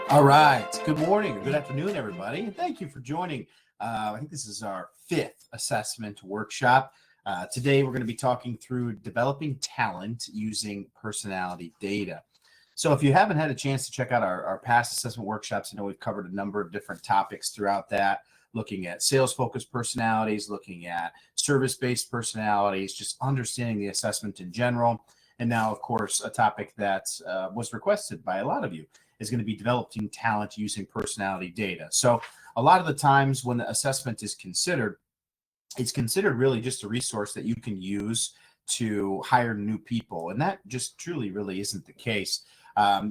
All right. Good morning or good afternoon, everybody. And thank you for joining. I think this is our fifth assessment workshop. Today, we're going to be talking through developing talent using personality data. So if you haven't had a chance to check out our past assessment workshops, I know we've covered a number of different topics throughout that, looking at sales-focused personalities, looking at service-based personalities, just understanding the assessment in general. And now, of course, a topic that was requested by a lot of you is going to be developing talent using personality data. So a lot of the times when the assessment is considered, it's considered really just a resource that you can use to hire new people. And that just truly really isn't the case.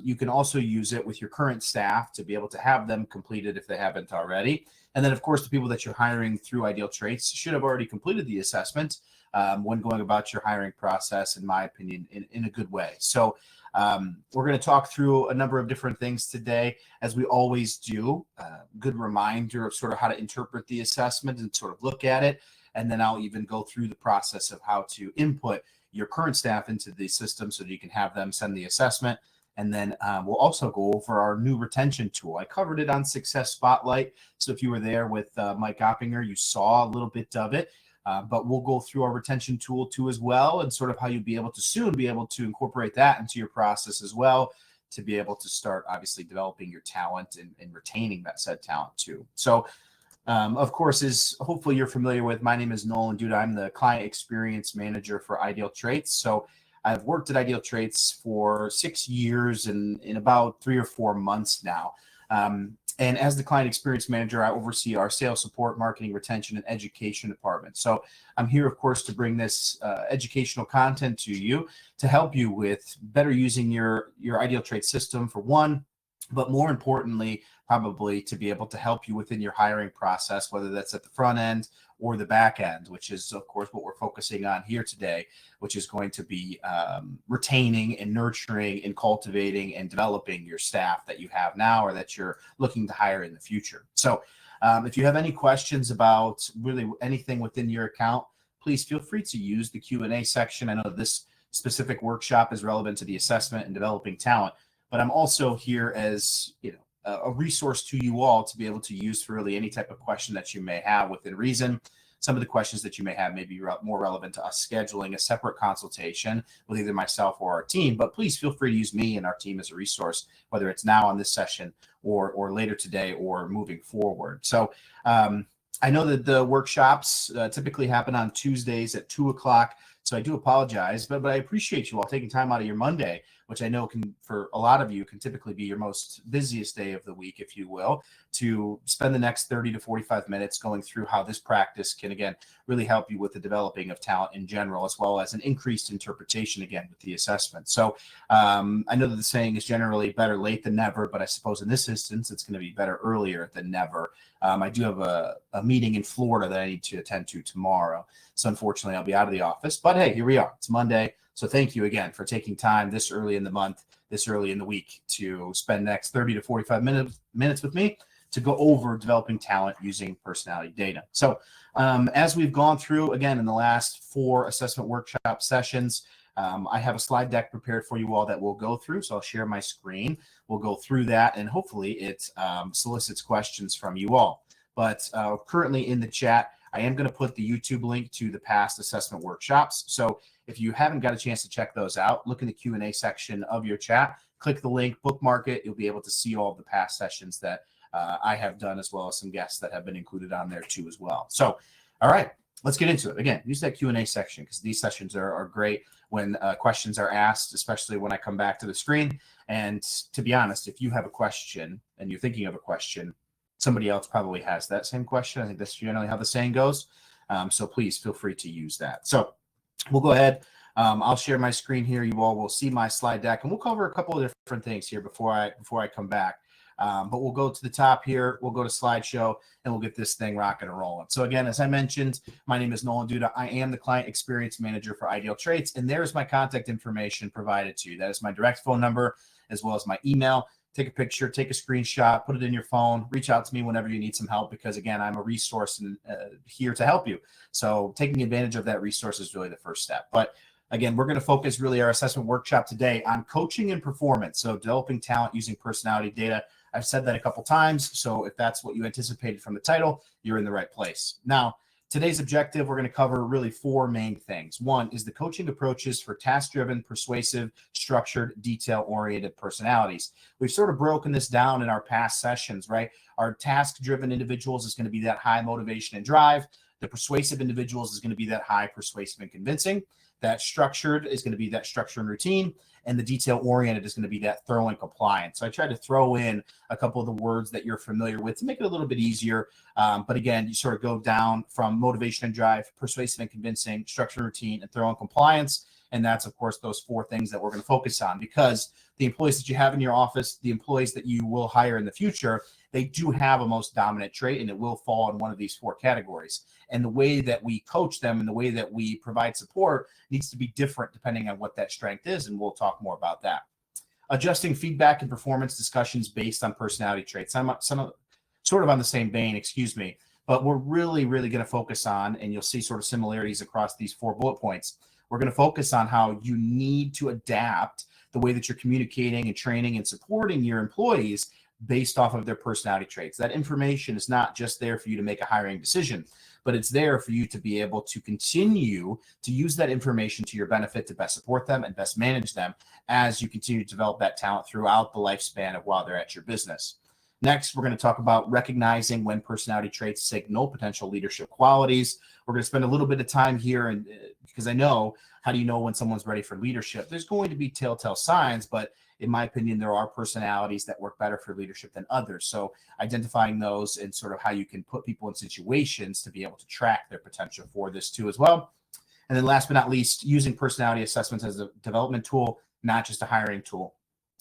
You can also use it with your current staff to be able to have them completed if they haven't already. And then, of course, the people that you're hiring through Ideal Traits should have already completed the assessment when going about your hiring process, in my opinion, in a good way. So we're going to talk through a number of different things today, as we always do. Good reminder of sort of how to interpret the assessment and sort of look at it. And then I'll even go through the process of how to input your current staff into the system so that you can have them send the assessment. And then we'll also go over our new retention tool. I covered it on Success Spotlight. So if you were there with Mike Oppinger, you saw a little bit of it. But we'll go through our retention tool too as well, and sort of how you'll be able to soon be able to incorporate that into your process as well, to be able to start obviously developing your talent and retaining that said talent too. So of course, as hopefully you're familiar with, my name is Nolan Duda. I'm the Client Experience Manager for Ideal Traits. So I've worked at Ideal Traits for 6 years and in about 3 or 4 months now. And as the Client Experience Manager, I oversee our sales support, marketing, retention, and education department. So I'm here, of course, to bring this educational content to you to help you with better using your Ideal Traits system for one, but more importantly, probably to be able to help you within your hiring process, whether that's at the front end or the back end, which is, of course, what we're focusing on here today, which is going to be retaining and nurturing and cultivating and developing your staff that you have now or that you're looking to hire in the future. So if you have any questions about really anything within your account, please feel free to use the Q&A section. I know this specific workshop is relevant to the assessment and developing talent, but I'm also here as, a resource to you all to be able to use for really any type of question that you may have within reason. Some of the questions that you may have may be more relevant to us scheduling a separate consultation with either myself or our team, but please feel free to use me and our team as a resource, whether it's now on this session or later today or moving forward. So I know that the workshops typically happen on Tuesdays at 2:00. So I do apologize, but I appreciate you all taking time out of your Monday, which I know can, for a lot of you, can typically be your most busiest day of the week, if you will, to spend the next 30 to 45 minutes going through how this practice can, again, really help you with the developing of talent in general, as well as an increased interpretation, again, with the assessment. So I know that the saying is generally better late than never, but I suppose in this instance, it's going to be better earlier than never. I do have a meeting in Florida that I need to attend to tomorrow. So unfortunately, I'll be out of the office. But hey, here we are. It's Monday. So thank you again for taking time this early in the month, this early in the week, to spend the next 30 to 45 minutes with me to go over developing talent using personality data. So as we've gone through, again, in the last 4 assessment workshop sessions, I have a slide deck prepared for you all that we'll go through. So I'll share my screen. We'll go through that, and hopefully it solicits questions from you all. But currently in the chat, I am going to put the YouTube link to the past assessment workshops. So if you haven't got a chance to check those out, look in the Q&A section of your chat, click the link, bookmark it. You'll be able to see all of the past sessions that I have done, as well as some guests that have been included on there too as well. So, all right, let's get into it. Again, use that Q&A section because these sessions are great when questions are asked, especially when I come back to the screen. And to be honest, if you have a question and you're thinking of a question, somebody else probably has that same question. I think that's generally how the saying goes. So please feel free to use that. So we'll go ahead. I'll share my screen here. You all will see my slide deck, and we'll cover a couple of different things here before I come back. But we'll go to the top here. We'll go to slideshow, and we'll get this thing rocking and rolling. So again, as I mentioned, my name is Nolan Duda. I am the Client Experience Manager for Ideal Traits, and there's my contact information provided to you. That is my direct phone number, as well as my email. Take a picture, take a screenshot, put it in your phone, reach out to me whenever you need some help, because again, I'm a resource and here to help you. So taking advantage of that resource is really the first step. But Again, we're going to focus really our assessment workshop today on coaching and performance. So developing talent using personality data. I've said that a couple times. So if that's what you anticipated from the title, you're in the right place. Now, today's objective, we're going to cover really four main things. One is the coaching approaches for task-driven, persuasive, structured, detail-oriented personalities. We've sort of broken this down in our past sessions, right? Our task-driven individuals is going to be that high motivation and drive. The persuasive individuals is going to be that high persuasive and convincing. That structured is going to be that structure and routine, and the detail-oriented is going to be that thorough and compliant. So I tried to throw in a couple of the words that you're familiar with to make it a little bit easier. But again, you sort of go down from motivation and drive, persuasive and convincing, structure and routine, and thorough and compliance. And that's, of course, those four things that we're going to focus on, because the employees that you have in your office, the employees that you will hire in the future, they do have a most dominant trait, and it will fall in one of these four categories. And the way that we coach them and the way that we provide support needs to be different depending on what that strength is, and we'll talk more about that. Adjusting feedback and performance discussions based on personality traits. Some sort of on the same vein, excuse me, but we're really going to focus on, and you'll see sort of similarities across these 4 bullet points. We're going to focus on how you need to adapt the way that you're communicating and training and supporting your employees based off of their personality traits. That information is not just there for you to make a hiring decision, but it's there for you to be able to continue to use that information to your benefit to best support them and best manage them as you continue to develop that talent throughout the lifespan of while they're at your business. Next, we're going to talk about recognizing when personality traits signal potential leadership qualities. We're going to spend a little bit of time here, and because I know, how do you know when someone's ready for leadership? There's going to be telltale signs, but in my opinion, there are personalities that work better for leadership than others. So identifying those and sort of how you can put people in situations to be able to track their potential for this too as well. And then last but not least, using personality assessments as a development tool, not just a hiring tool.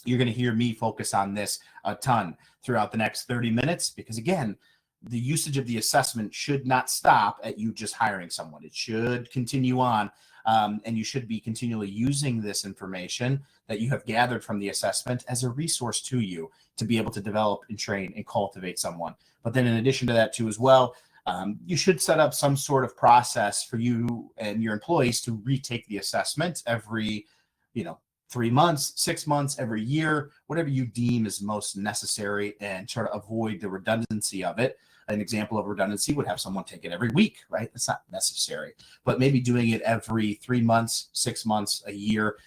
You're going to hear me focus on this a ton throughout the next 30 minutes, because again, the usage of the assessment should not stop at you just hiring someone. It should continue on. And you should be continually using this information that you have gathered from the assessment as a resource to you to be able to develop and train and cultivate someone. But then in addition to that too as well, you should set up some sort of process for you and your employees to retake the assessment every, 3 months, 6 months, every year, whatever you deem is most necessary, and try to avoid the redundancy of it. An example of redundancy would have someone take it every week, right? That's not necessary, but maybe doing it every 3 months, 6 months, a year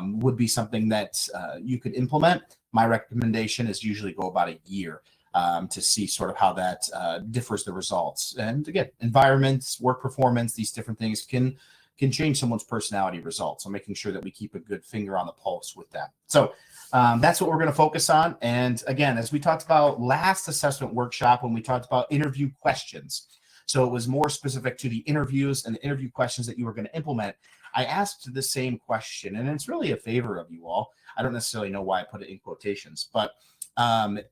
would be something that you could implement. My recommendation is usually go about a year to see sort of how that differs the results. And again, environments, work performance, these different things can change someone's personality results. So making sure that we keep a good finger on the pulse with that. So that's what we're going to focus on. And again, as we talked about last assessment workshop, when we talked about interview questions, so it was more specific to the interviews and the interview questions that you were going to implement. I asked the same question, and it's really a favor of you all. I don't necessarily know why I put it in quotations, but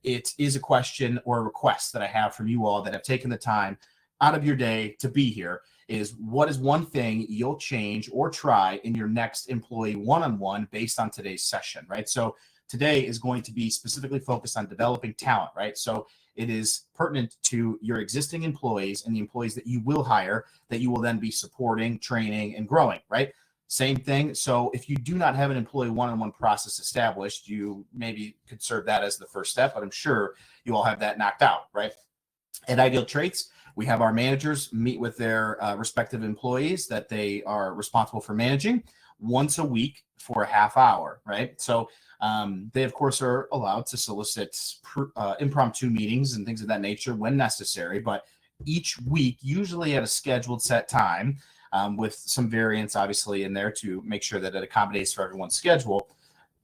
it is a question or a request that I have from you all that have taken the time out of your day to be here. Is what is one thing you'll change or try in your next employee one-on-one based on today's session, right? So today is going to be specifically focused on developing talent, right? So it is pertinent to your existing employees and the employees that you will hire that you will then be supporting, training, and growing, right? Same thing. So if you do not have an employee one-on-one process established, you maybe could serve that as the first step, but I'm sure you all have that knocked out, right? At Ideal Traits, we have our managers meet with their respective employees that they are responsible for managing once a week for a half hour, right? So they, of course, are allowed to solicit impromptu meetings and things of that nature when necessary, but each week, usually at a scheduled set time, with some variance, obviously, in there to make sure that it accommodates for everyone's schedule,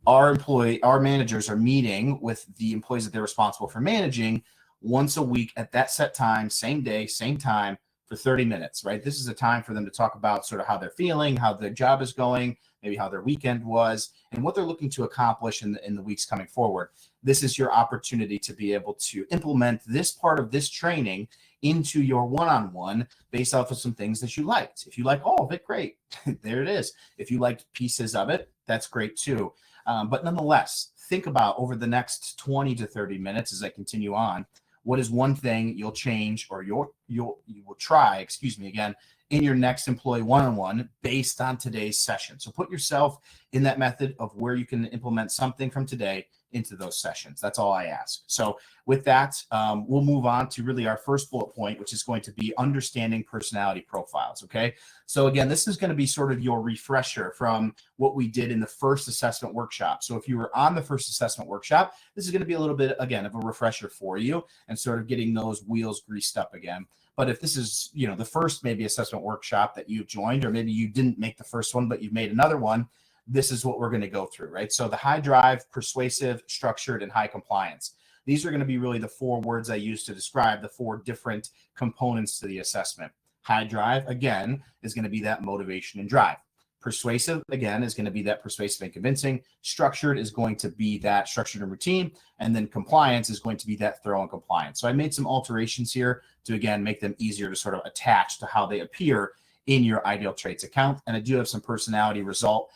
our managers are meeting with the employees that they're responsible for managing once a week at that set time, same day, same time, for 30 minutes, right? This is a time for them to talk about sort of how they're feeling, how their job is going, maybe how their weekend was, and what they're looking to accomplish in the weeks coming forward. This is your opportunity to be able to implement this part of this training into your one-on-one based off of some things that you liked. If you like all of it, great. There it is. If you liked pieces of it, that's great too. But nonetheless, think about over the next 20 to 30 minutes as I continue on, what is one thing you'll change or you will try, again, in your next employee one-on-one based on today's session. So put yourself in that method of where you can implement something from today into those sessions. That's all I ask. So with that, we'll move on to really our first bullet point, which is going to be understanding personality profiles. Okay. So again, this is going to be sort of your refresher from what we did in the first assessment workshop. So if you were on the first assessment workshop, this is going to be a little bit, again, of a refresher for you and sort of getting those wheels greased up again. But if this is, the first maybe assessment workshop that you've joined, or maybe you didn't make the first one, but you've made another one, this is what we're going to go through, right? So the high drive, persuasive, structured, and high compliance. These are going to be really the 4 words I use to describe the 4 different components to the assessment. High drive, again, is going to be that motivation and drive. Persuasive, again, is going to be that persuasive and convincing. Structured is going to be that structured and routine. And then compliance is going to be that thorough and compliant. So I made some alterations here to, again, make them easier to sort of attach to how they appear in your Ideal Traits account. And I do have some personality result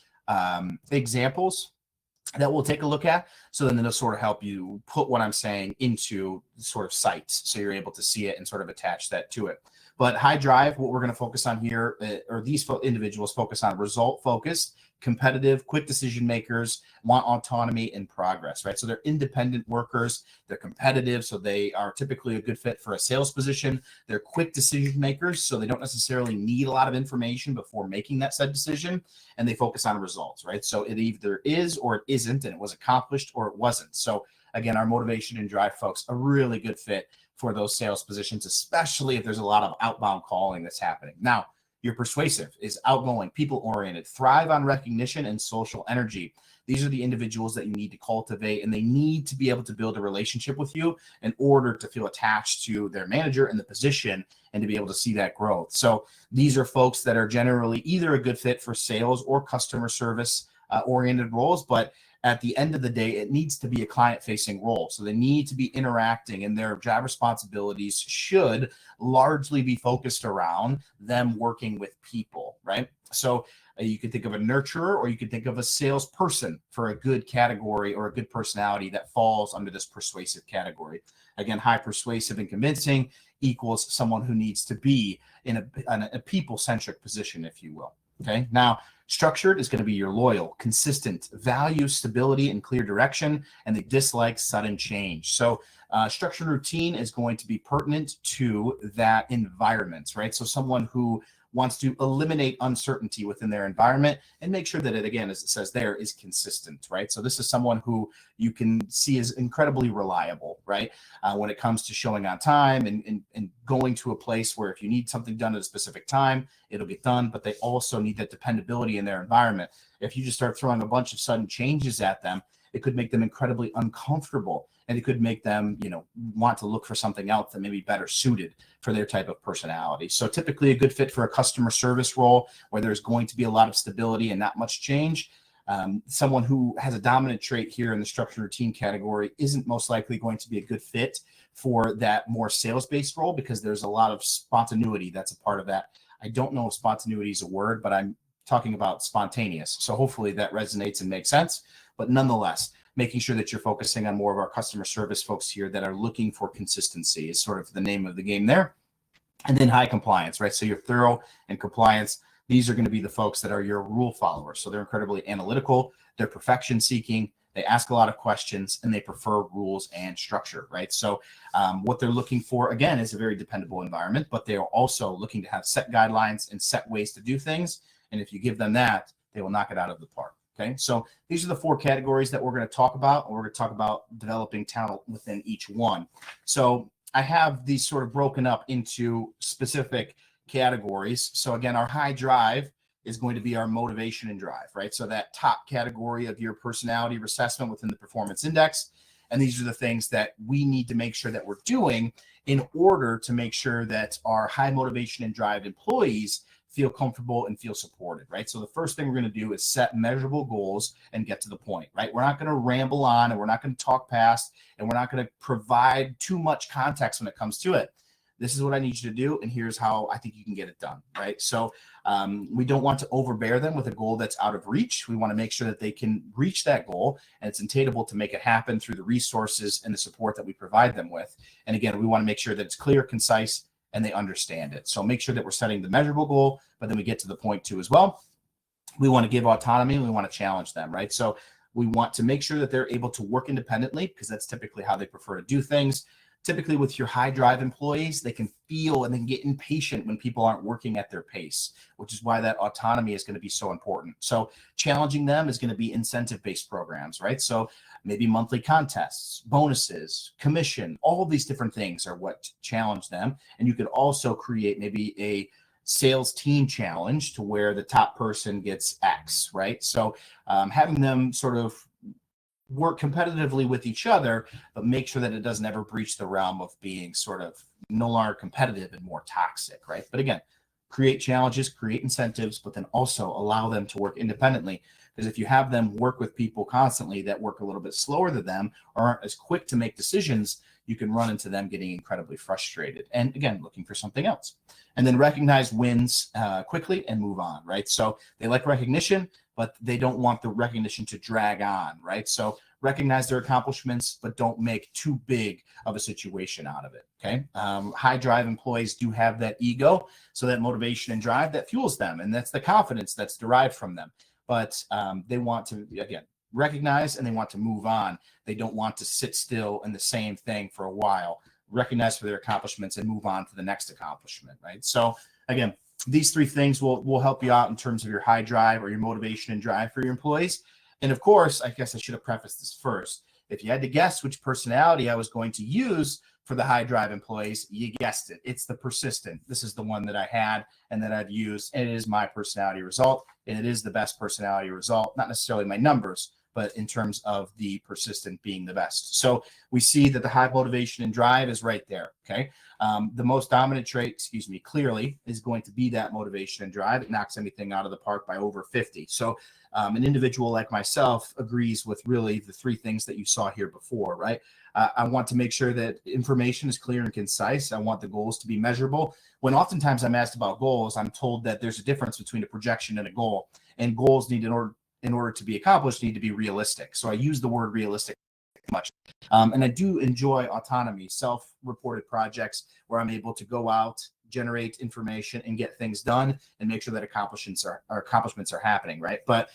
examples that we'll take a look at. So then it'll sort of help you put what I'm saying into sort of sites, so you're able to see it and sort of attach that to it. But high drive, what we're going to focus on here, or these individuals focus on result focused, competitive, quick decision makers, want autonomy and progress, right? So they're independent workers, they're competitive, so they are typically a good fit for a sales position. They're quick decision makers, so they don't necessarily need a lot of information before making that said decision, and they focus on results, right? So it either is or it isn't, and it was accomplished or it wasn't. So again, our motivation and drive folks, a really good fit for those sales positions, especially if there's a lot of outbound calling that's happening. Now, your persuasive is outgoing, people-oriented, thrive on recognition and social energy. These are the individuals that you need to cultivate, and they need to be able to build a relationship with you in order to feel attached to their manager and the position and to be able to see that growth. So these are folks that are generally either a good fit for sales or customer service oriented roles, but at the end of the day, it needs to be a client-facing role. So they need to be interacting, and their job responsibilities should largely be focused around them working with people, right? So you could think of a nurturer, or you could think of a salesperson for a good category or a good personality that falls under this persuasive category. Again, high persuasive and convincing equals someone who needs to be in a people-centric position, if you will. Okay. Now, structured is going to be your loyal, consistent, value stability and clear direction, and they dislike sudden change. So structured routine is going to be pertinent to that environment, right? So someone who wants to eliminate uncertainty within their environment and make sure that it, again, as it says there, is consistent, right? So this is someone who you can see as incredibly reliable, right? When it comes to showing on time and going to a place where if you need something done at a specific time, it'll get done, but they also need that dependability in their environment. If you just start throwing a bunch of sudden changes at them, it could make them incredibly uncomfortable, and it could make them, want to look for something else that may be better suited for their type of personality. So typically a good fit for a customer service role where there's going to be a lot of stability and not much change. Someone who has a dominant trait here in the structured routine category isn't most likely going to be a good fit for that more sales-based role, because there's a lot of spontaneity that's a part of that. I don't know if spontaneity is a word, but I'm talking about spontaneous. So hopefully that resonates and makes sense. But nonetheless, making sure that you're focusing on more of our customer service folks here that are looking for consistency is sort of the name of the game there. And then high compliance, right? So you're thorough and compliance. These are going to be the folks that are your rule followers. So they're incredibly analytical, they're perfection seeking, they ask a lot of questions, and they prefer rules and structure, right? So what they're looking for, again, is a very dependable environment, but they are also looking to have set guidelines and set ways to do things. And if you give them that, they will knock it out of the park. Okay, so these are the 4 categories that we're going to talk about, and we're going to talk about developing talent within each one. So I have these sort of broken up into specific categories. So again, our high drive is going to be our motivation and drive, right? So that top category of your personality assessment within the performance index. And these are the things that we need to make sure that we're doing in order to make sure that our high motivation and drive employees feel comfortable and feel supported, right? So the first thing we're going to do is set measurable goals and get to the point, right? We're not going to ramble on, and we're not going to talk past, and we're not going to provide too much context when it comes to it. This is what I need you to do, and here's how I think you can get it done, right? So we don't want to overbear them with a goal that's out of reach. We want to make sure that they can reach that goal, and it's attainable to make it happen through the resources and the support that we provide them with. And again, we want to make sure that it's clear, concise, and they understand it. So make sure that we're setting the measurable goal, but then we get to the point too as well. We want to give autonomy and we want to challenge them, right? So we want to make sure that they're able to work independently because that's typically how they prefer to do things. Typically with your high drive employees, they can feel and they can get impatient when people aren't working at their pace, which is why that autonomy is going to be so important. So challenging them is going to be incentive-based programs, right? So maybe monthly contests, bonuses, commission, all of these different things are what challenge them. And you could also create maybe a sales team challenge to where the top person gets X, right? So having them sort of work competitively with each other, but make sure that it doesn't ever breach the realm of being sort of no longer competitive and more toxic, right? But again, create challenges, create incentives, but then also allow them to work independently. Because if you have them work with people constantly that work a little bit slower than them or aren't as quick to make decisions, you can run into them getting incredibly frustrated and again, looking for something else. And then recognize wins quickly and move on, right? So they like recognition, but they don't want the recognition to drag on, right? So recognize their accomplishments, but don't make too big of a situation out of it, okay? High drive employees do have that ego, so that motivation and drive that fuels them, and that's the confidence that's derived from them. But they want to, again, recognize and they want to move on. They don't want to sit still in the same thing for a while. Recognize for their accomplishments and move on to the next accomplishment, right? So again, these three things will help you out in terms of your high drive or your motivation and drive for your employees. And of course, I guess I should have prefaced this first. If you had to guess which personality I was going to use for the high drive employees, you guessed it. It's the persistent. This is the one that I had and that I've used, and it is my personality result, and it is the best personality result, not necessarily my numbers, but in terms of the persistent being the best. So we see that the high motivation and drive is right there, okay? The most dominant trait, clearly is going to be that motivation and drive. It knocks anything out of the park by over 50. So an individual like myself agrees with really the three things that you saw here before, right? I want to make sure that information is clear and concise. I want the goals to be measurable. When oftentimes I'm asked about goals, I'm told that there's a difference between a projection and a goal, and goals need in order to be accomplished need to be realistic. So I use the word realistic much. And I do enjoy autonomy, self-reported projects where I'm able to go out, generate information and get things done and make sure that accomplishments are happening, right? But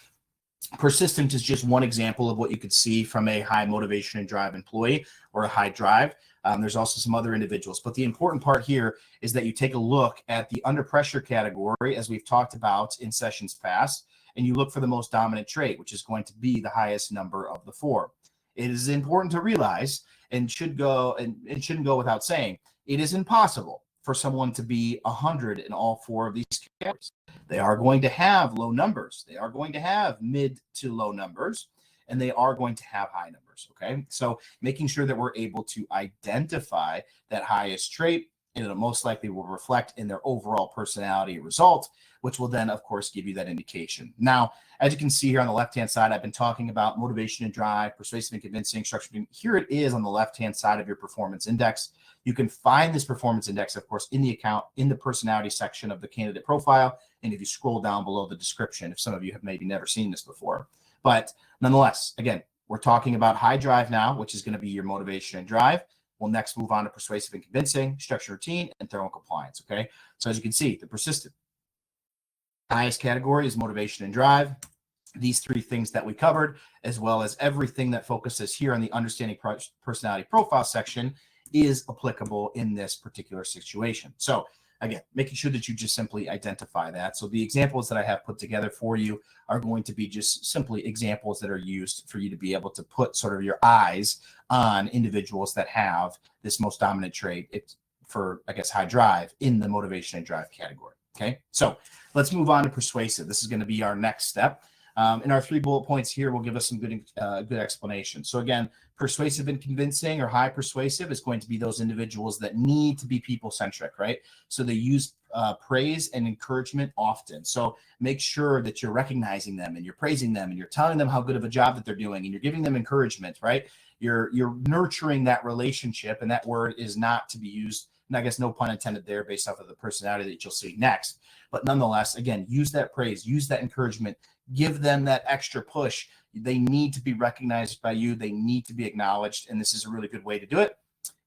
persistent is just one example of what you could see from a high motivation and drive employee or a high drive. There's also some other individuals, but the important part here is that you take a look at the under pressure category, as we've talked about in sessions past, and you look for the most dominant trait, which is going to be the highest number of the four. It is important to realize, and shouldn't go without saying, it is impossible for someone to be 100 in all four of these categories. They are going to have low numbers. They are going to have mid to low numbers, and they are going to have high numbers, okay? So making sure that we're able to identify that highest trait, and it most likely will reflect in their overall personality result, which will then, of course, give you that indication. Now, as you can see here on the left-hand side, I've been talking about motivation and drive, persuasive and convincing, structured. Here it is on the left-hand side of your performance index. You can find this performance index, of course, in the personality section of the candidate profile. And if you scroll down below the description, if some of you have maybe never seen this before. But nonetheless, again, we're talking about high drive now, which is going to be your motivation and drive. We'll next move on to persuasive and convincing, structured routine, and thorough compliance, okay? So as you can see, the persistent highest category is motivation and drive. These three things that we covered, as well as everything that focuses here on the understanding personality profile section, is applicable in this particular situation. So again, making sure that you just simply identify that. So the examples that I have put together for you are going to be just simply examples that are used for you to be able to put sort of your eyes on individuals that have this most dominant trait for, I guess, high drive in the motivation and drive category. Okay, so let's move on to persuasive. This is going to be our next step. In our 3 bullet points here will give us some good explanation. So again, persuasive and convincing or high persuasive is going to be those individuals that need to be people-centric, right? So they use praise and encouragement often. So make sure that you're recognizing them and you're praising them and you're telling them how good of a job that they're doing and you're giving them encouragement, right? You're nurturing that relationship, and that word is not to be used, and I guess no pun intended there based off of the personality that you'll see next. But nonetheless, again, use that praise, use that encouragement, give them that extra push. They need to be recognized by you. They need to be acknowledged. And this is a really good way to do it.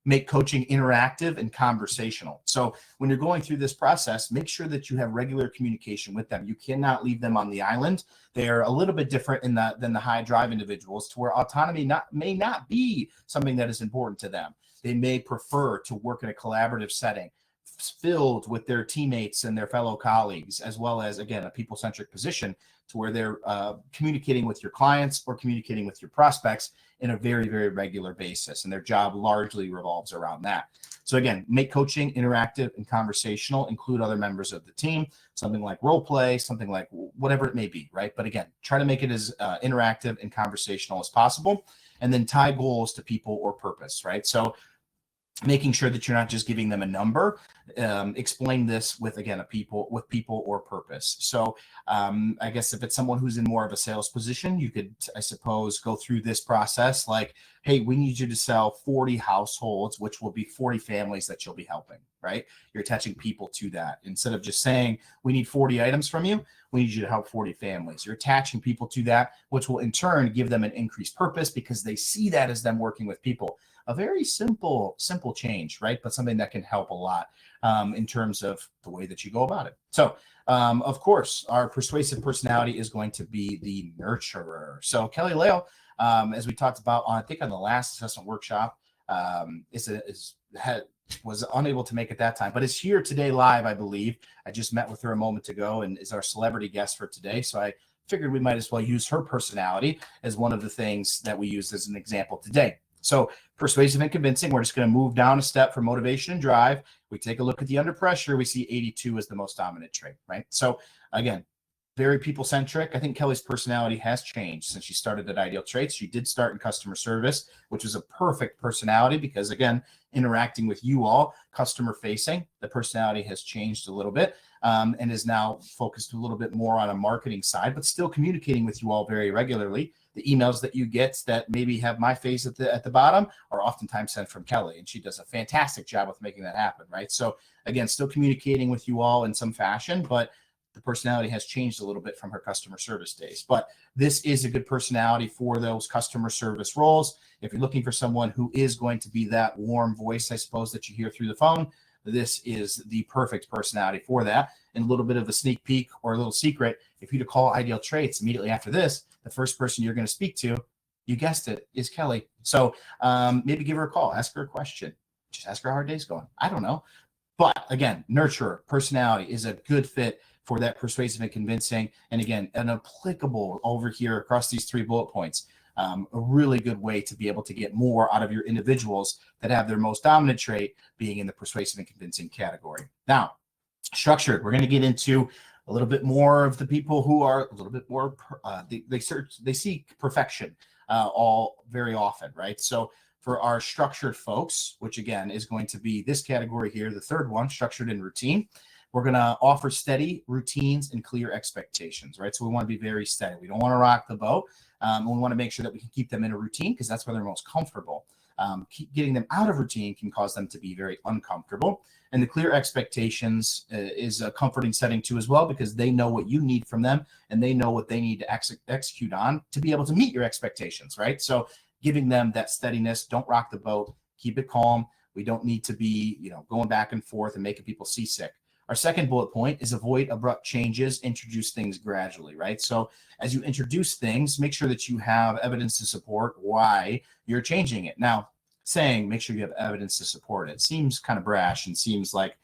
make coaching interactive and conversational. So when you're going through this process, make sure that you have regular communication with them. You cannot leave them on the island. They're a little bit different than the high drive individuals, to where autonomy may not be something that is important to them. They may prefer to work in a collaborative setting filled with their teammates and their fellow colleagues, as well as, again, a people-centric position to where they're communicating with your clients or communicating with your prospects in a very, very regular basis. And their job largely revolves around that. So again, make coaching interactive and conversational, include other members of the team, something like role play, something like whatever it may be, right? But again, try to make it as interactive and conversational as possible, and then tie goals to people or purpose, right? So making sure that you're not just giving them a number. Explain this with, again, people or purpose. So I guess if it's someone who's in more of a sales position, you could, I suppose, go through this process like, hey, we need you to sell 40 households, which will be 40 families that you'll be helping, right? You're attaching people to that. Instead of just saying, we need 40 items from you, we need you to help 40 families. You're attaching people to that, which will in turn give them an increased purpose because they see that as them working with people. A very simple change, right? But something that can help a lot in terms of the way that you go about it. So, of course, our persuasive personality is going to be the nurturer. So Kelly Leo, as we talked about on, I think on the last assessment workshop, was unable to make it that time, but is here today live, I believe. I just met with her a moment ago and is our celebrity guest for today. So I figured we might as well use her personality as one of the things that we use as an example today. So persuasive and convincing, we're just going to move down a step for motivation and drive. We take a look at the under pressure. We see 82 as the most dominant trait, right? So again, very people-centric. I think Kelly's personality has changed since she started at Ideal Traits. She did start in customer service, which was a perfect personality because, again, interacting with you all, customer-facing, the personality has changed a little bit and is now focused a little bit more on a marketing side, but still communicating with you all very regularly. The emails that you get that maybe have my face at the bottom are oftentimes sent from Kelly, and she does a fantastic job with making that happen, right? So again, still communicating with you all in some fashion, but the personality has changed a little bit from her customer service days. But this is a good personality for those customer service roles. If you're looking for someone who is going to be that warm voice, I suppose, that you hear through the phone, this is the perfect personality for that. And a little bit of a sneak peek or a little secret, if you to call Ideal Traits immediately after this, the first person you're going to speak to, you guessed it, is Kelly. So maybe give her a call, ask her a question, just ask her how her day's going. I don't know. But again, nurturer, personality is a good fit for that persuasive and convincing. And again, an applicable over here across these 3 bullet points. A really good way to be able to get more out of your individuals that have their most dominant trait being in the persuasive and convincing category. Now, structured, we're going to get into a little bit more of the people who are a little bit more, they seek perfection all very often, right? So for our structured folks, which again is going to be this category here, the third one, structured and routine, we're going to offer steady routines and clear expectations, right? So we want to be very steady. We don't want to rock the boat. We want to make sure that we can keep them in a routine because that's where they're most comfortable. Getting them out of routine can cause them to be very uncomfortable. And the clear expectations is a comforting setting too as well, because they know what you need from them and they know what they need to execute on to be able to meet your expectations, right? So giving them that steadiness, don't rock the boat, keep it calm. We don't need to be, going back and forth and making people seasick. Our second bullet point is avoid abrupt changes, introduce things gradually, right? So as you introduce things, make sure that you have evidence to support why you're changing it. Now, saying make sure you have evidence to support it seems kind of brash and seems like,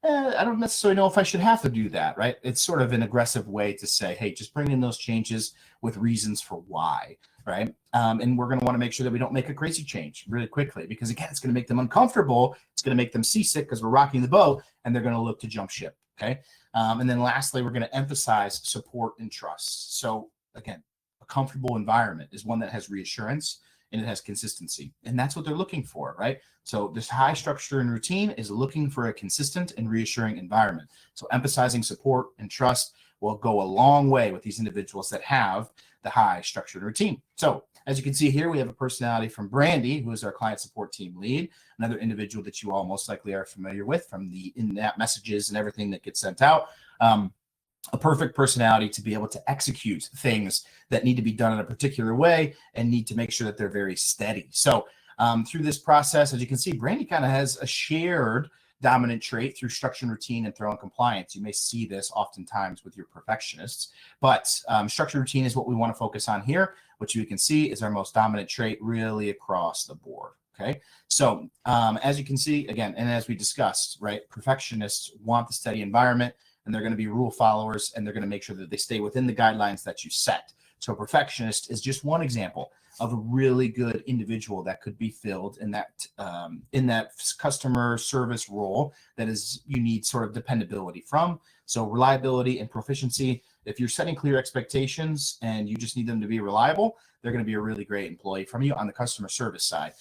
I don't necessarily know if I should have to do that, right? It's sort of an aggressive way to say, hey, just bring in those changes with reasons for why, right? And we're going to want to make sure that we don't make a crazy change really quickly because, again, it's going to make them uncomfortable. It's going to make them seasick because we're rocking the boat and they're going to look to jump ship, okay? And then lastly, we're going to emphasize support and trust. So, again, a comfortable environment is one that has reassurance and it has consistency. And that's what they're looking for, right? So this high structure and routine is looking for a consistent and reassuring environment. So emphasizing support and trust will go a long way with these individuals that have the high structure and routine. So as you can see here, we have a personality from Brandy, who is our client support team lead, another individual that you all most likely are familiar with from the in-app messages and everything that gets sent out. A perfect personality to be able to execute things that need to be done in a particular way and need to make sure that they're very steady. So Through this process, as you can see, Brandy kind of has a shared dominant trait through structure and routine and thorough and compliance. You may see this oftentimes with your perfectionists, but structure routine is what we want to focus on here, which you can see is our most dominant trait really across the board. Okay, so as you can see, again, and as we discussed, right, perfectionists want the steady environment, and they're going to be rule followers, and they're going to make sure that they stay within the guidelines that you set. So a perfectionist is just one example of a really good individual that could be filled in that customer service role that is you need sort of dependability from. So reliability and proficiency. If you're setting clear expectations and you just need them to be reliable, they're going to be a really great employee from you on the customer service side.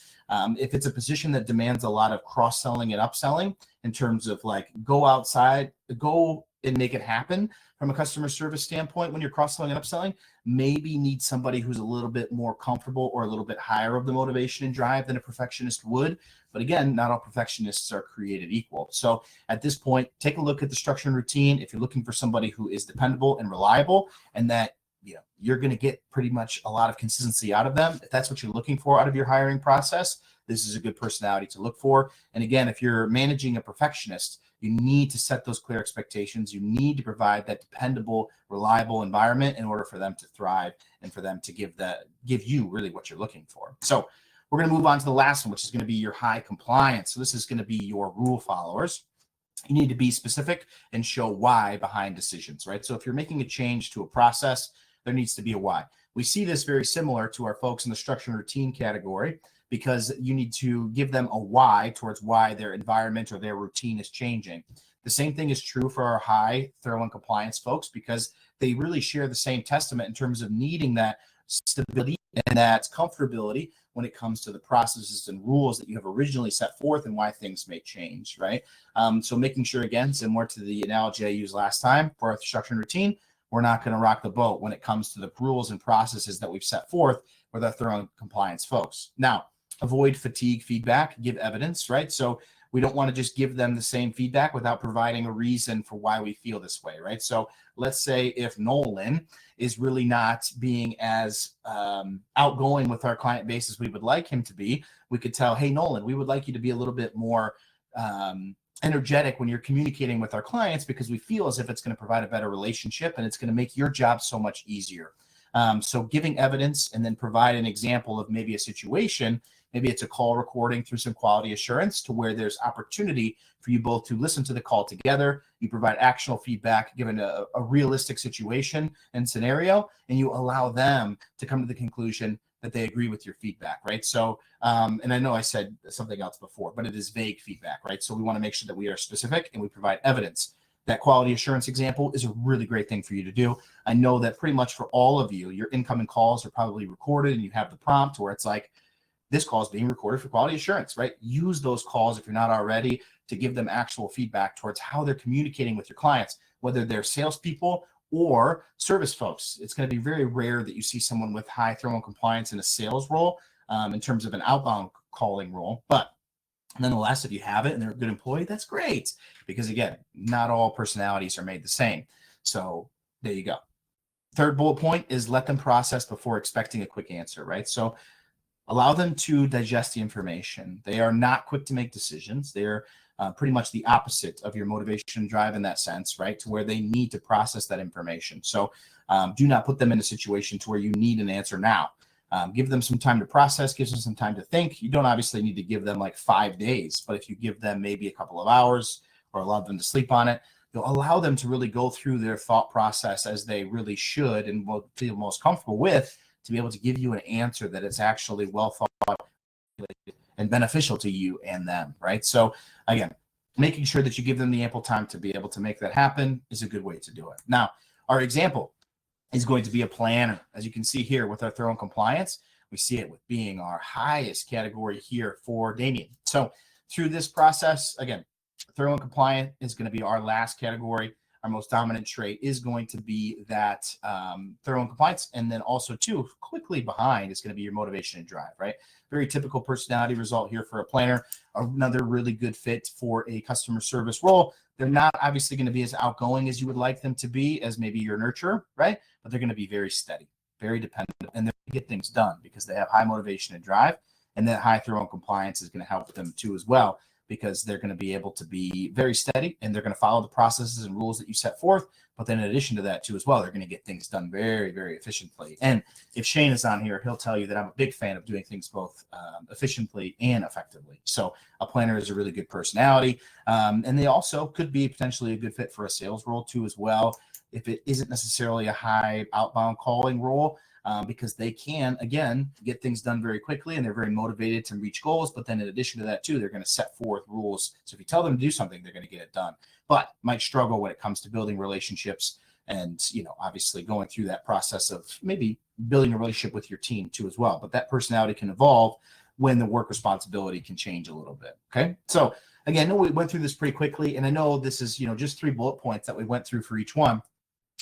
If it's a position that demands a lot of cross-selling and upselling in terms of like go outside, go and make it happen from a customer service standpoint when you're cross-selling and upselling, maybe need somebody who's a little bit more comfortable or a little bit higher of the motivation and drive than a perfectionist would. But again, not all perfectionists are created equal. So at this point, take a look at the structure and routine. If you're looking for somebody who is dependable and reliable and that you're going to get pretty much a lot of consistency out of them, if that's what you're looking for out of your hiring process, this is a good personality to look for. And again, if you're managing a perfectionist, you need to set those clear expectations. You need to provide that dependable, reliable environment in order for them to thrive and for them to give you really what you're looking for. So we're going to move on to the last one, which is going to be your high compliance. So this is going to be your rule followers. You need to be specific and show why behind decisions, right? So if you're making a change to a process, there needs to be a why. We see this very similar to our folks in the structure and routine category, because you need to give them a why towards why their environment or their routine is changing. The same thing is true for our high thorough and compliance folks, because they really share the same testament in terms of needing that stability and that comfortability when it comes to the processes and rules that you have originally set forth and why things may change, right? So making sure, again, similar to the analogy I used last time for our structure and routine, we're not going to rock the boat when it comes to the rules and processes that we've set forth with our thorough and compliance folks. Now, avoid fatigue feedback, give evidence, right? So we don't want to just give them the same feedback without providing a reason for why we feel this way, right? So let's say if Nolan is really not being as outgoing with our client base as we would like him to be, we could tell, hey, Nolan, we would like you to be a little bit more energetic when you're communicating with our clients, because we feel as if it's going to provide a better relationship and it's going to make your job so much easier. So giving evidence and then provide an example of maybe a situation. Maybe it's a call recording through some quality assurance to where there's opportunity for you both to listen to the call together. You provide actionable feedback given a realistic situation and scenario, and you allow them to come to the conclusion that they agree with your feedback, right? So, and I know I said something else before, but it is vague feedback, right? So we want to make sure that we are specific and we provide evidence. That quality assurance example is a really great thing for you to do. I know that pretty much for all of you, your incoming calls are probably recorded and you have the prompt where it's like, this call is being recorded for quality assurance, right? Use those calls if you're not already to give them actual feedback towards how they're communicating with your clients, whether they're salespeople or service folks. It's going to be very rare that you see someone with high thorough and compliance in a sales role in terms of an outbound calling role. But nonetheless, if you have it and they're a good employee, that's great. Because again, not all personalities are made the same. So there you go. Third bullet point is let them process before expecting a quick answer, right? So allow them to digest the information. They are not quick to make decisions. They're pretty much the opposite of your motivation and drive in that sense, right? To where they need to process that information. So do not put them in a situation to where you need an answer now. Give them some time to process, give them some time to think. You don't obviously need to give them like 5 days, but if you give them maybe a couple of hours or allow them to sleep on it, you'll allow them to really go through their thought process as they really should and will feel most comfortable with, to be able to give you an answer that is actually well thought and beneficial to you and them, right? So again, making sure that you give them the ample time to be able to make that happen is a good way to do it. Now, our example is going to be a planner. As you can see here with our thorough and compliance, we see it with being our highest category here for Damien. So through this process, again, thorough and compliant is going to be our last category. Our most dominant trait is going to be that thorough and compliance. And then also too, quickly behind is going to be your motivation and drive, right? Very typical personality result here for a planner. Another really good fit for a customer service role. They're not obviously going to be as outgoing as you would like them to be as maybe your nurturer, right? But they're going to be very steady, very dependent, and they're going to get things done because they have high motivation and drive. And that high thorough compliance is going to help them too as well, because they're going to be able to be very steady and they're going to follow the processes and rules that you set forth. But then in addition to that too as well, they're going to get things done very, very efficiently. And if Shane is on here, he'll tell you that I'm a big fan of doing things both efficiently and effectively. So a planner is a really good personality. And they also could be potentially a good fit for a sales role too as well, if it isn't necessarily a high outbound calling role. Because they can, again, get things done very quickly and they're very motivated to reach goals. But then in addition to that, too, they're going to set forth rules. So if you tell them to do something, they're going to get it done, but might struggle when it comes to building relationships and, obviously going through that process of maybe building a relationship with your team, too, as well. But that personality can evolve when the work responsibility can change a little bit. Okay. So again, we went through this pretty quickly. And I know this is, just 3 bullet points that we went through for each one,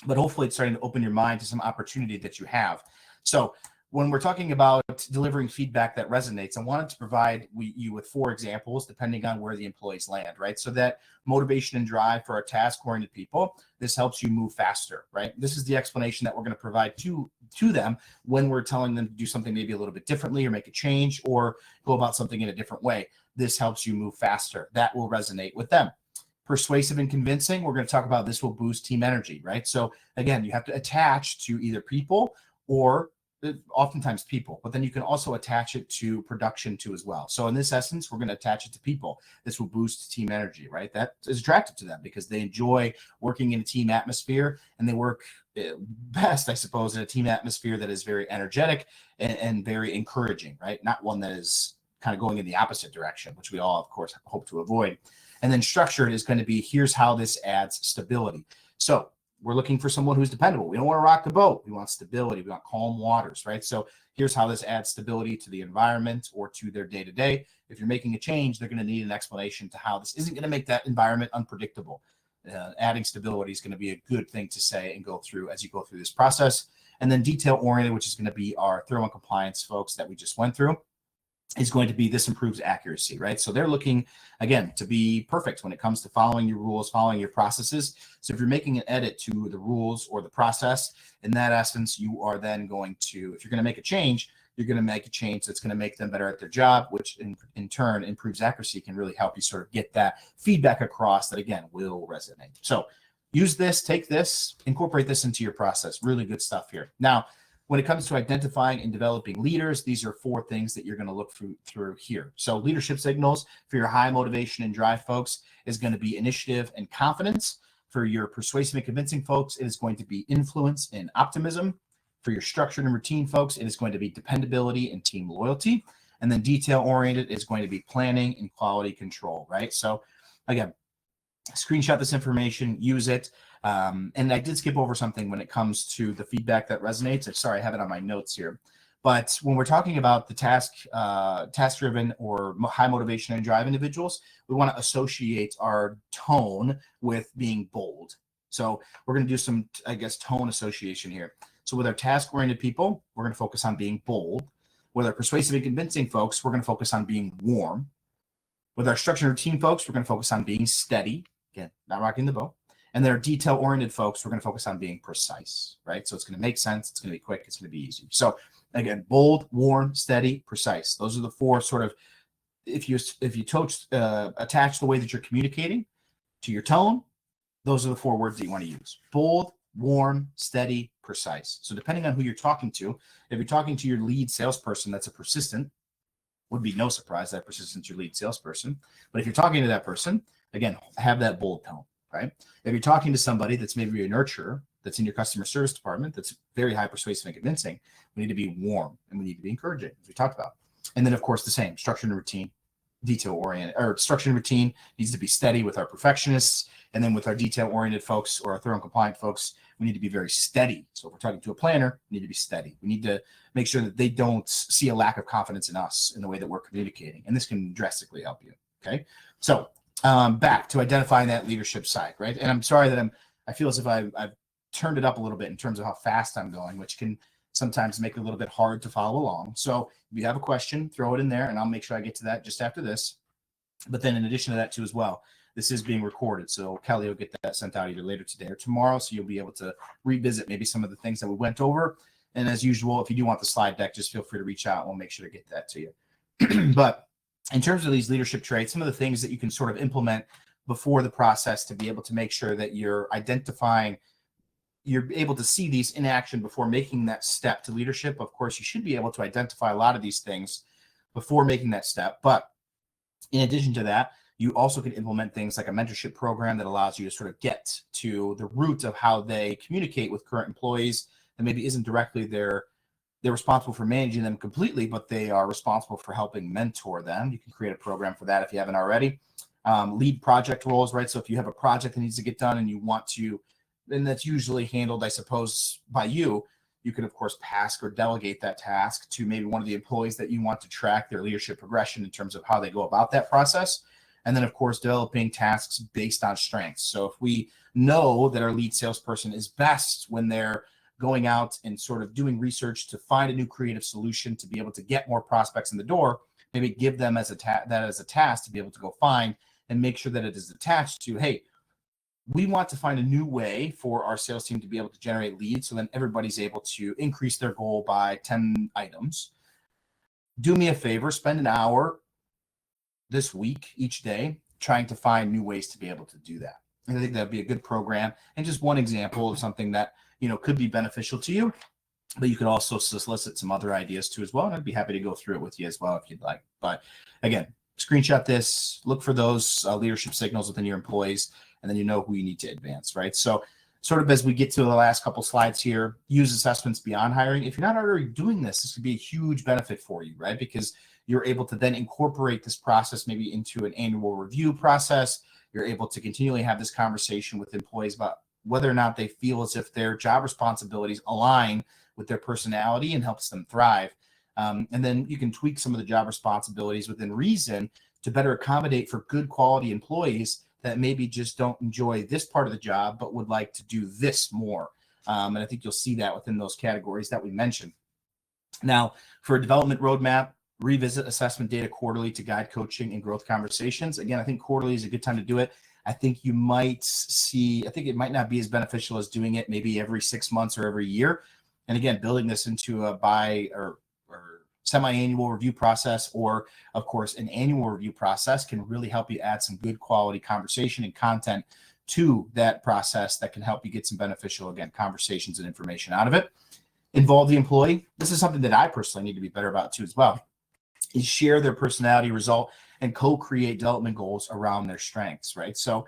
but hopefully it's starting to open your mind to some opportunity that you have. So when we're talking about delivering feedback that resonates, I wanted to provide you with 4 examples, depending on where the employees land, right? So that motivation and drive for our task-oriented people, this helps you move faster, right? This is the explanation that we're going to provide to them when we're telling them to do something maybe a little bit differently or make a change or go about something in a different way. This helps you move faster. That will resonate with them. Persuasive and convincing, we're going to talk about this will boost team energy, right? So again, you have to attach to either people or oftentimes people, but then you can also attach it to production too as well. So in this essence, we're going to attach it to people. This will boost team energy, right? That is attractive to them because they enjoy working in a team atmosphere and they work best, I suppose, in a team atmosphere that is very energetic and very encouraging, right? Not one that is kind of going in the opposite direction, which we all, of course, hope to avoid. And then structured is going to be, here's how this adds stability. So we're looking for someone who's dependable. We don't want to rock the boat. We want stability. We want calm waters, right? So here's how this adds stability to the environment or to their day-to-day. If you're making a change, they're going to need an explanation to how this isn't going to make that environment unpredictable. Adding stability is going to be a good thing to say and go through as you go through this process. And then detail-oriented, which is going to be our thorough and compliance folks that we just went through, is going to be this improves accuracy, right? So they're looking, again, to be perfect when it comes to following your rules, following your processes. So if you're making an edit to the rules or the process, in that essence, you are then going to, if you're going to make a change, you're going to make a change that's going to make them better at their job, which in turn improves accuracy, can really help you sort of get that feedback across that, again, will resonate. So use this, take this, incorporate this into your process. Really good stuff here. Now, when it comes to identifying and developing leaders, these are 4 things that you're going to look through here. So leadership signals for your high motivation and drive folks is going to be initiative and confidence. For your persuasive and convincing folks, it is going to be influence and optimism. For your structured and routine folks, it is going to be dependability and team loyalty. And then detail-oriented is going to be planning and quality control, right? So again, screenshot this information, use it. And I did skip over something when it comes to the feedback that resonates. I'm sorry, I have it on my notes here. But when we're talking about the task-driven or high motivation and drive individuals, we want to associate our tone with being bold. So we're going to do some, I guess, tone association here. So with our task-oriented people, we're going to focus on being bold. With our persuasive and convincing folks, we're going to focus on being warm. With our structured routine folks, we're going to focus on being steady. Again, not rocking the boat. And then our detail-oriented folks, we're going to focus on being precise, right? So it's going to make sense. It's going to be quick. It's going to be easy. So again, bold, warm, steady, precise. Those are the 4 sort of, if you attach the way that you're communicating to your tone, those are the 4 words that you want to use. Bold, warm, steady, precise. So depending on who you're talking to, if you're talking to your lead salesperson that's a persistent, would be no surprise that persistent's your lead salesperson. But if you're talking to that person, again, have that bold tone, right? If you're talking to somebody that's maybe a nurturer, that's in your customer service department, that's very high persuasive and convincing, we need to be warm and we need to be encouraging, as we talked about. And then, of course, the same structure and routine, detail-oriented, or structure and routine needs to be steady with our perfectionists. And then with our detail-oriented folks or our thorough and compliant folks, we need to be very steady. So if we're talking to a planner, we need to be steady. We need to make sure that they don't see a lack of confidence in us in the way that we're communicating. And this can drastically help you, okay? So back to identifying that leadership side, right? And I'm sorry that I feel as if I've turned it up a little bit in terms of how fast I'm going, which can sometimes make it a little bit hard to follow along. So if you have a question, throw it in there and I'll make sure I get to that just after this. But then in addition to that too as well, this is being recorded. So Kelly will get that sent out either later today or tomorrow. So you'll be able to revisit maybe some of the things that we went over. And as usual, if you do want the slide deck, just feel free to reach out. We'll make sure to get that to you. But in terms of these leadership traits, some of the things that you can sort of implement before the process to be able to make sure that you're able to see these in action before making that step to leadership. Of course, you should be able to identify a lot of these things before making that step. But in addition to that, you also can implement things like a mentorship program that allows you to sort of get to the root of how they communicate with current employees, and maybe isn't directly they're responsible for managing them completely, but they are responsible for helping mentor them. You can create a program for that if you haven't already. Lead project roles, right? So if you have a project that needs to get done and you want to, and that's usually handled, I suppose, by you, you can, of course, task or delegate that task to maybe one of the employees that you want to track their leadership progression in terms of how they go about that process. And then, of course, developing tasks based on strengths. So if we know that our lead salesperson is best when they're going out and sort of doing research to find a new creative solution to be able to get more prospects in the door, maybe give them as a task to be able to go find, and make sure that it is attached to, hey, we want to find a new way for our sales team to be able to generate leads, so then everybody's able to increase their goal by 10 items. Do me a favor, spend an hour this week each day trying to find new ways to be able to do that. And I think that'd be a good program, and just one example of something that could be beneficial to you. But you could also solicit some other ideas too as well, and I'd be happy to go through it with you as well if you'd like. But again, screenshot this, look for those leadership signals within your employees, and then you know who you need to advance, right? So sort of as we get to the last couple slides here, use assessments beyond hiring. If you're not already doing this could be a huge benefit for you, right? Because you're able to then incorporate this process maybe into an annual review process. You're able to continually have this conversation with employees about whether or not they feel as if their job responsibilities align with their personality and helps them thrive. And then you can tweak some of the job responsibilities within reason to better accommodate for good quality employees that maybe just don't enjoy this part of the job, but would like to do this more. And I think you'll see that within those categories that we mentioned. Now, for a development roadmap, revisit assessment data quarterly to guide coaching and growth conversations. Again, I think quarterly is a good time to do it. I think it might not be as beneficial as doing it maybe every 6 months or every year. And again, building this into a or semi-annual review process, or of course an annual review process, can really help you add some good quality conversation and content to that process that can help you get some beneficial, again, conversations and information out of it. Involve the employee. This is something that I personally need to be better about too as well, is share their personality result and co-create development goals around their strengths, right? So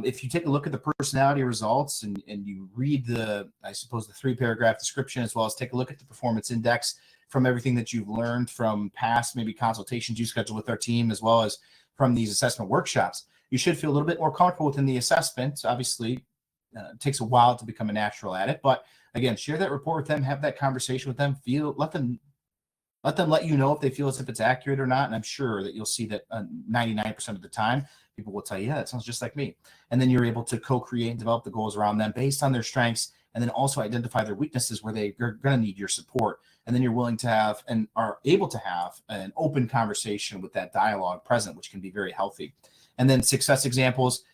if you take a look at the personality results and you read the 3-paragraph description, as well as take a look at the performance index from everything that you've learned from past maybe consultations you schedule with our team, as well as from these assessment workshops, you should feel a little bit more comfortable within the assessment. Obviously, it takes a while to become a natural at it, but again, share that report with them, have that conversation with them, let them let you know if they feel as if it's accurate or not. And I'm sure that you'll see that 99% of the time, people will tell you, yeah, that sounds just like me. And then you're able to co-create and develop the goals around them based on their strengths, and then also identify their weaknesses where they're going to need your support. And then you're willing to have and are able to have an open conversation with that dialogue present, which can be very healthy. And then success examples.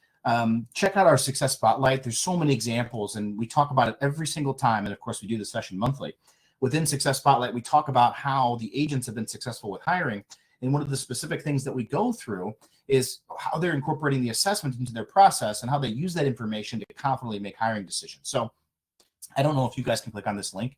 Check out our success spotlight. There's so many examples, and we talk about it every single time. And of course, we do this session monthly. Within Success Spotlight, we talk about how the agents have been successful with hiring. And one of the specific things that we go through is how they're incorporating the assessment into their process and how they use that information to confidently make hiring decisions. So I don't know if you guys can click on this link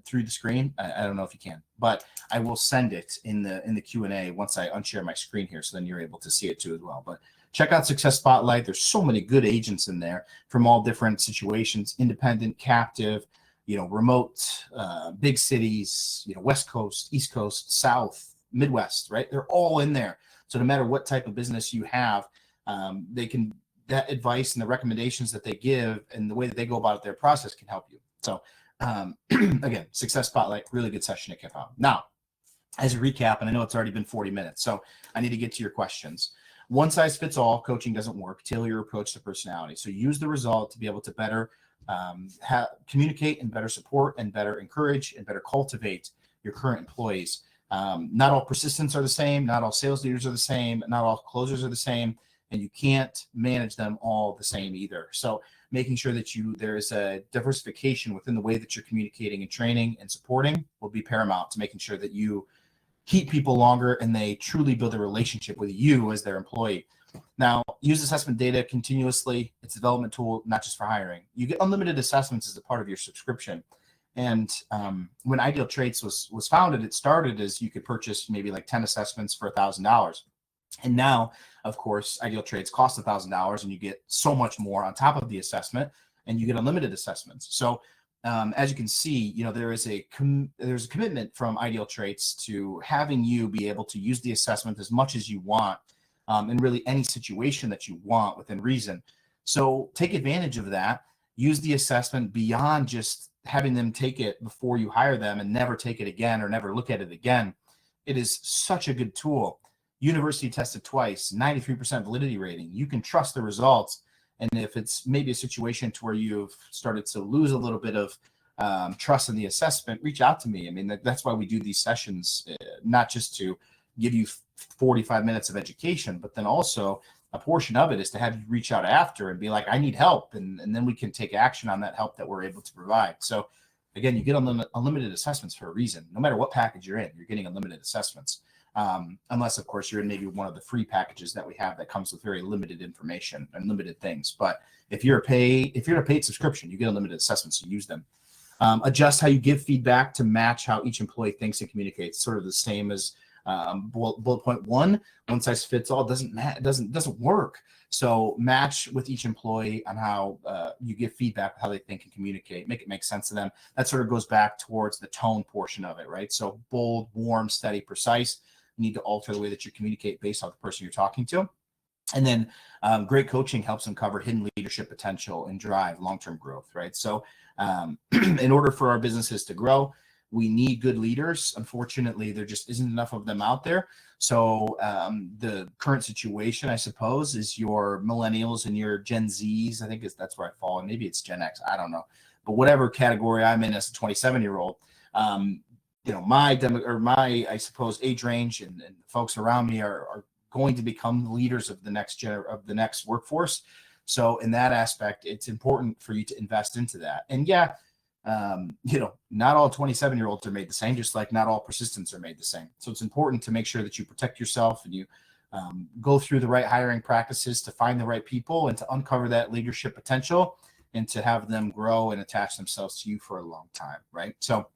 through the screen. I don't know if you can, but I will send it in the Q&A once I unshare my screen here, so then you're able to see it too as well. But check out Success Spotlight. There's so many good agents in there from all different situations: independent, captive, remote, big cities, West Coast, East Coast, South, Midwest, right? They're all in there. So no matter what type of business you have, that advice and the recommendations that they give and the way that they go about their process can help you. So again, Success Spotlight, really good session to kick off. Now, as a recap, and I know it's already been 40 minutes, so I need to get to your questions. One size fits all coaching doesn't work. Tailor your approach to personality. So use the result to be able to better communicate and better support and better encourage and better cultivate your current employees. Not all persistents are the same. Not all sales leaders are the same. Not all closers are the same. And you can't manage them all the same either. So making sure that there is a diversification within the way that you're communicating and training and supporting will be paramount to making sure that you keep people longer, and they truly build a relationship with you as their employee. Now, use assessment data continuously. It's a development tool, not just for hiring. You get unlimited assessments as a part of your subscription. And when Ideal Traits was founded, it started as you could purchase maybe like 10 assessments for $1,000. And now, of course, Ideal Traits cost $1,000, and you get so much more on top of the assessment, and you get unlimited assessments. So as you can see, there's a commitment from Ideal Traits to having you be able to use the assessment as much as you want, in really any situation that you want within reason. So take advantage of that. Use the assessment beyond just having them take it before you hire them and never take it again or never look at it again. It is such a good tool. University tested twice, 93% validity rating. You can trust the results. And if it's maybe a situation to where you've started to lose a little bit of trust in the assessment, reach out to me. I mean, that's why we do these sessions, not just to give you 45 minutes of education, but then also a portion of it is to have you reach out after and be like, I need help. And then we can take action on that help that we're able to provide. So again, you get unlimited assessments for a reason. No matter what package you're in, you're getting unlimited assessments. Unless, of course, you're in maybe one of the free packages that we have that comes with very limited information and limited things. But if you're a paid subscription, you get unlimited assessments. You use them. Adjust how you give feedback to match how each employee thinks and communicates. Sort of the same as bullet point 1. One size fits all doesn't work. So match with each employee on how you give feedback, how they think and communicate, make it make sense to them. That sort of goes back towards the tone portion of it, right? So bold, warm, steady, precise. You need to alter the way that you communicate based on the person you're talking to. And then great coaching helps uncover hidden leadership potential and drive long-term growth, right? So in order for our businesses to grow, we need good leaders. Unfortunately, there just isn't enough of them out there. So the current situation, I suppose, is your millennials and your Gen Zs. I think that's where I fall. And maybe it's Gen X. I don't know. But whatever category I'm in as a 27-year-old, my I suppose age range and folks around me are going to become leaders of the next workforce. So in that aspect, it's important for you to invest into that. And yeah, not all 27-year-olds are made the same, just like not all persistents are made the same. So it's important to make sure that you protect yourself and you go through the right hiring practices to find the right people and to uncover that leadership potential and to have them grow and attach themselves to you for a long time, right? So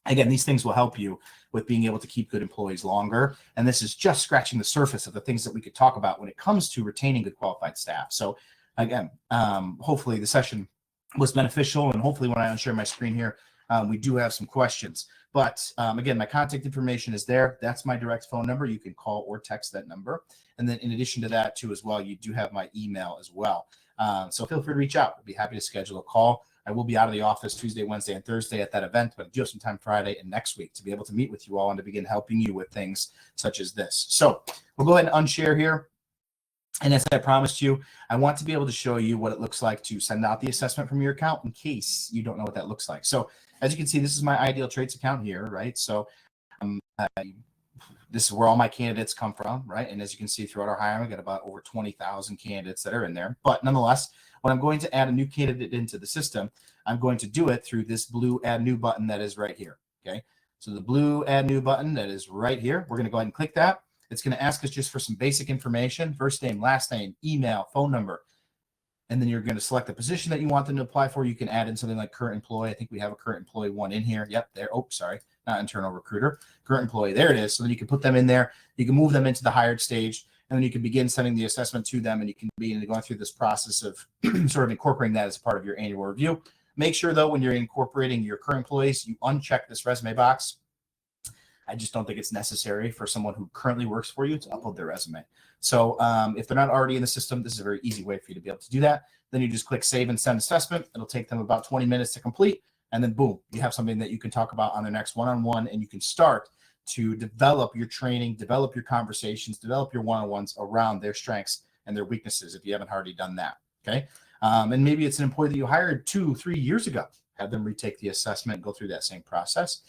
again, these things will help you with being able to keep good employees longer. And this is just scratching the surface of the things that we could talk about when it comes to retaining good qualified staff. So again, hopefully the session was beneficial, and hopefully when I unshare my screen here, we do have some questions. But again, my contact information is there. That's my direct phone number. You can call or text that number. And then in addition to that too, as well, you do have my email as well. So feel free to reach out. I'd be happy to schedule a call. I will be out of the office Tuesday, Wednesday, and Thursday at that event, but I do have some time Friday and next week to be able to meet with you all and to begin helping you with things such as this. So we'll go ahead and unshare here. And as I promised you, I want to be able to show you what it looks like to send out the assessment from your account in case you don't know what that looks like. So as you can see, this is my Ideal Traits account here, right? So this is where all my candidates come from, right? And as you can see throughout our hiring, we got about over 20,000 candidates that are in there. But nonetheless, when I'm going to add a new candidate into the system, I'm going to do it through this blue Add New button that is right here, okay? So the blue Add New button that is right here, we're going to go ahead and click that. It's going to ask us just for some basic information, first name, last name, email, phone number. And then you're going to select the position that you want them to apply for. You can add in something like current employee. I think we have a current employee one in here. Yep, there. Oh, sorry, not internal recruiter. Current employee. There it is. So then you can put them in there. You can move them into the hired stage, and then you can begin sending the assessment to them, and you can begin going through this process of sort of incorporating that as part of your annual review. Make sure, though, when you're incorporating your current employees, you uncheck this resume box. I just don't think it's necessary for someone who currently works for you to upload their resume. So if they're not already in the system, this is a very easy way for you to be able to do that. Then you just click Save and Send Assessment. It'll take them about 20 minutes to complete. And then boom, you have something that you can talk about on their next one-on-one, and you can start to develop your training, develop your conversations, develop your one-on-ones around their strengths and their weaknesses if you haven't already done that, okay? And maybe it's an employee that you hired 2-3 years ago. Have them retake the assessment, go through that same process.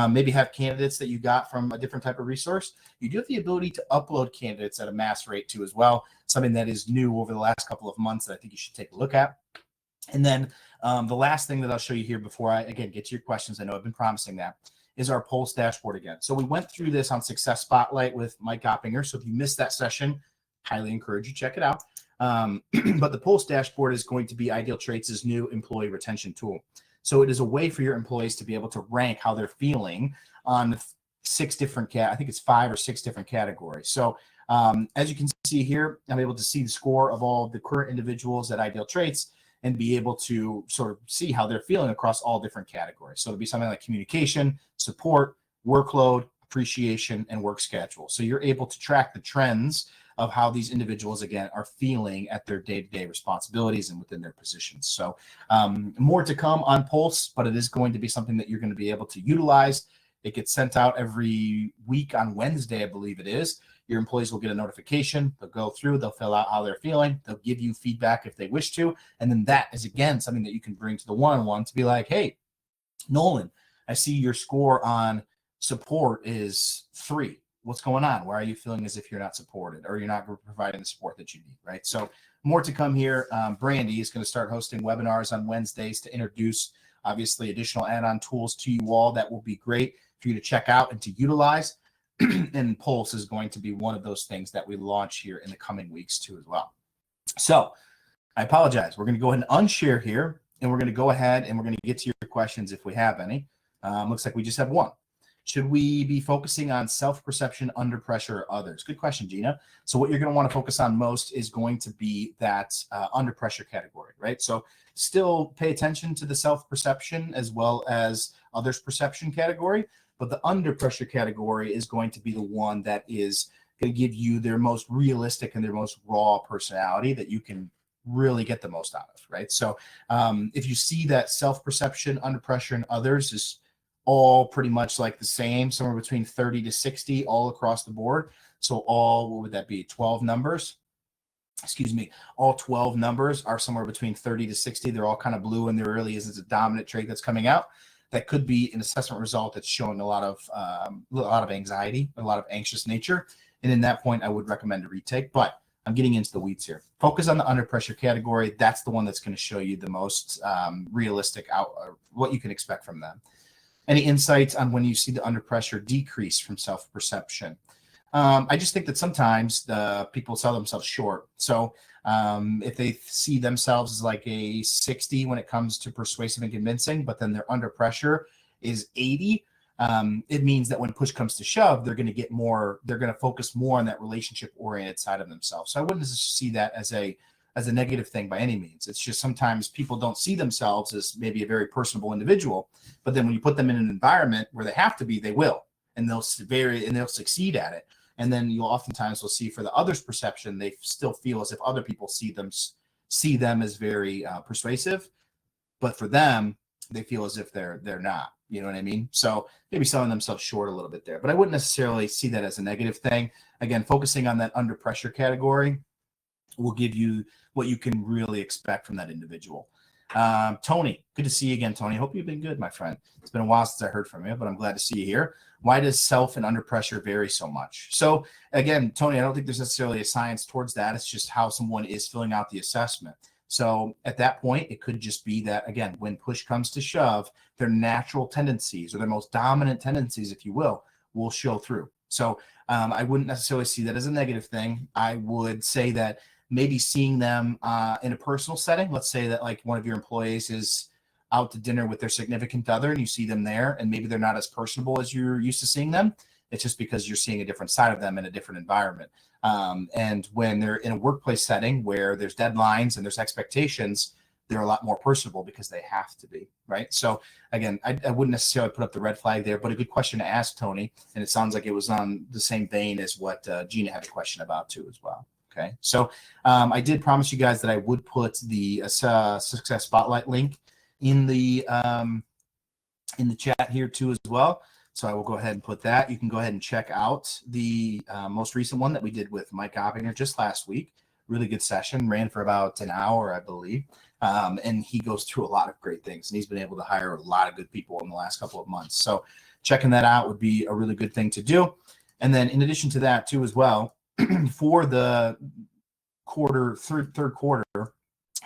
Maybe have candidates that you got from a different type of resource. You do have the ability to upload candidates at a mass rate too as well, something that is new over the last couple of months that I think you should take a look at. And then the last thing that I'll show you here before I, again, get to your questions, I know I've been promising that, is our Pulse dashboard again. So we went through this on Success Spotlight with Mike Oppinger. So if you missed that session, highly encourage you to check it out. But the Pulse dashboard is going to be Ideal Traits' new employee retention tool. So it is a way for your employees to be able to rank how they're feeling on 6 different I think it's 5 or 6 different categories. So as you can see here, I'm able to see the score of all the current individuals at Ideal Traits and be able to sort of see how they're feeling across all different categories. So it'll be something like communication, support, workload, appreciation, and work schedule. So you're able to track the trends of how these individuals, again, are feeling at their day-to-day responsibilities and within their positions. So more to come on Pulse, but it is going to be something that you're going to be able to utilize. It gets sent out every week on Wednesday, I believe it is. Your employees will get a notification. They'll go through, they'll fill out how they're feeling. They'll give you feedback if they wish to. And then that is, again, something that you can bring to the one-on-one to be like, hey, Nolan, I see your score on support is 3. What's going on? Why are you feeling as if you're not supported or you're not providing the support that you need, right? So more to come here. Brandy is going to start hosting webinars on Wednesdays to introduce, obviously, additional add-on tools to you all that will be great for you to check out and to utilize. And Pulse is going to be one of those things that we launch here in the coming weeks too as well. So I apologize. We're going to go ahead and unshare here, and we're going to go ahead and we're going to get to your questions if we have any. Looks like we just have one. Should we be focusing on self-perception, under pressure, or others? Good question, Gina. So what you're going to want to focus on most is going to be that under pressure category, right? So still pay attention to the self-perception as well as others' perception category, but the under pressure category is going to be the one that is going to give you their most realistic and their most raw personality that you can really get the most out of, right? So if you see that self-perception, under pressure, and others is all pretty much like the same, somewhere between 30 to 60 all across the board. So all, what would that be, 12 numbers? Excuse me, all 12 numbers are somewhere between 30 to 60. They're all kind of blue, and there really isn't a dominant trait that's coming out. That could be an assessment result that's showing a lot of anxiety, a lot of anxious nature. And in that point, I would recommend a retake, but I'm getting into the weeds here. Focus on the under pressure category. That's the one that's going to show you the most realistic what you can expect from them. Any insights on when you see the under pressure decrease from self-perception? I just think that sometimes the people sell themselves short. So if they see themselves as like a 60 when it comes to persuasive and convincing, but then their under pressure is 80, it means that when push comes to shove, they're going to get more, they're going to focus more on that relationship oriented side of themselves. So I wouldn't see that as a negative thing by any means. It's just sometimes people don't see themselves as maybe a very personable individual, but then when you put them in an environment where they have to be, they will, and they'll succeed at it. And then you'll oftentimes will see for the others' perception, they still feel as if other people see them as very persuasive, but for them, they feel as if they're not. You know what I mean? So maybe selling themselves short a little bit there, but I wouldn't necessarily see that as a negative thing. Again, focusing on that under pressure category will give you what you can really expect from that individual. Tony, good to see you again, Tony. Hope you've been good, my friend. It's been a while since I heard from you, but I'm glad to see you here. Why does self and under pressure vary so much? So again, Tony, I don't think there's necessarily a science towards that. It's just how someone is filling out the assessment. So at that point, it could just be that, again, when push comes to shove, their natural tendencies or their most dominant tendencies, if you will show through. So I wouldn't necessarily see that as a negative thing. I would say that maybe seeing them in a personal setting, let's say that like one of your employees is out to dinner with their significant other and you see them there and maybe they're not as personable as you're used to seeing them. It's just because you're seeing a different side of them in a different environment. And when they're in a workplace setting where there's deadlines and there's expectations, they're a lot more personable because they have to be, right? So again, I wouldn't necessarily put up the red flag there, but a good question to ask, Tony. And it sounds like it was on the same vein as what Gina had a question about too as well. Okay, so I did promise you guys that I would put the Success Spotlight link in the chat here too as well. So I will go ahead and put that. You can go ahead and check out the most recent one that we did with Mike Oppinger just last week. Really good session, ran for about an hour, I believe. And he goes through a lot of great things, and he's been able to hire a lot of good people in the last couple of months. So checking that out would be a really good thing to do. And then in addition to that too as well, for the third quarter,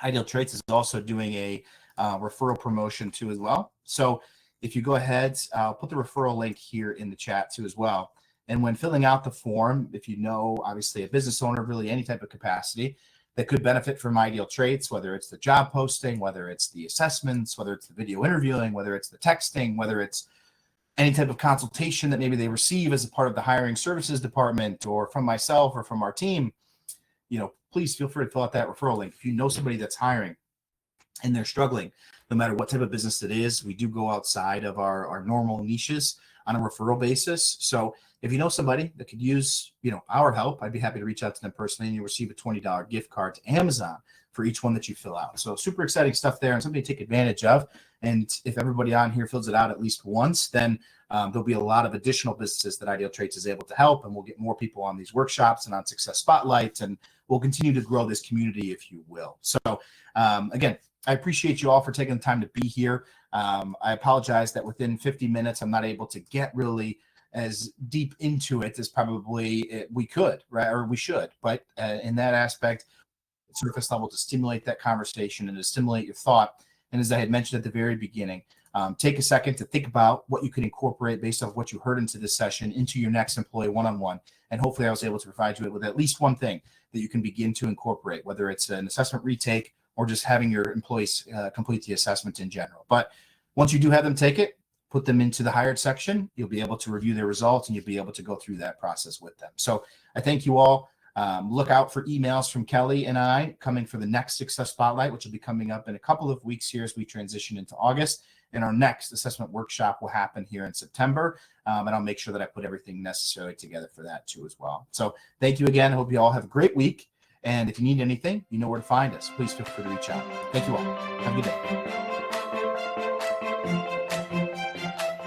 Ideal Traits is also doing a referral promotion too as well. So if you go ahead, I'll put the referral link here in the chat too as well. And when filling out the form, if you know, obviously a business owner, really any type of capacity that could benefit from Ideal Traits, whether it's the job posting, whether it's the assessments, whether it's the video interviewing, whether it's the texting, whether it's any type of consultation that maybe they receive as a part of the hiring services department or from myself or from our team, please feel free to fill out that referral link. If you know somebody that's hiring and they're struggling, no matter what type of business it is, we do go outside of our normal niches on a referral basis. So if you know somebody that could use, our help, I'd be happy to reach out to them personally, and you'll receive a $20 gift card to Amazon for each one that you fill out. So super exciting stuff there and something to take advantage of. And if everybody on here fills it out at least once, then there'll be a lot of additional businesses that Ideal Traits is able to help, and we'll get more people on these workshops and on Success Spotlight, and we'll continue to grow this community, if you will. So again, I appreciate you all for taking the time to be here. I apologize that within 50 minutes, I'm not able to get really as deep into it as probably we could, right? Or we should. But in that aspect, surface level to stimulate that conversation and to stimulate your thought. And as I had mentioned at the very beginning, take a second to think about what you can incorporate based off what you heard into this session into your next employee one-on-one. And hopefully I was able to provide you with at least one thing that you can begin to incorporate, whether it's an assessment retake or just having your employees complete the assessment in general. But once you do have them take it, put them into the hired section, you'll be able to review their results and you'll be able to go through that process with them. So I thank you all. Look out for emails from Kelly and I coming for the next Success Spotlight, which will be coming up in a couple of weeks here as we transition into August. And our next assessment workshop will happen here in September. And I'll make sure that I put everything necessary together for that too as well. So thank you again. I hope you all have a great week. And if you need anything, you know where to find us. Please feel free to reach out. Thank you all. Have a good day.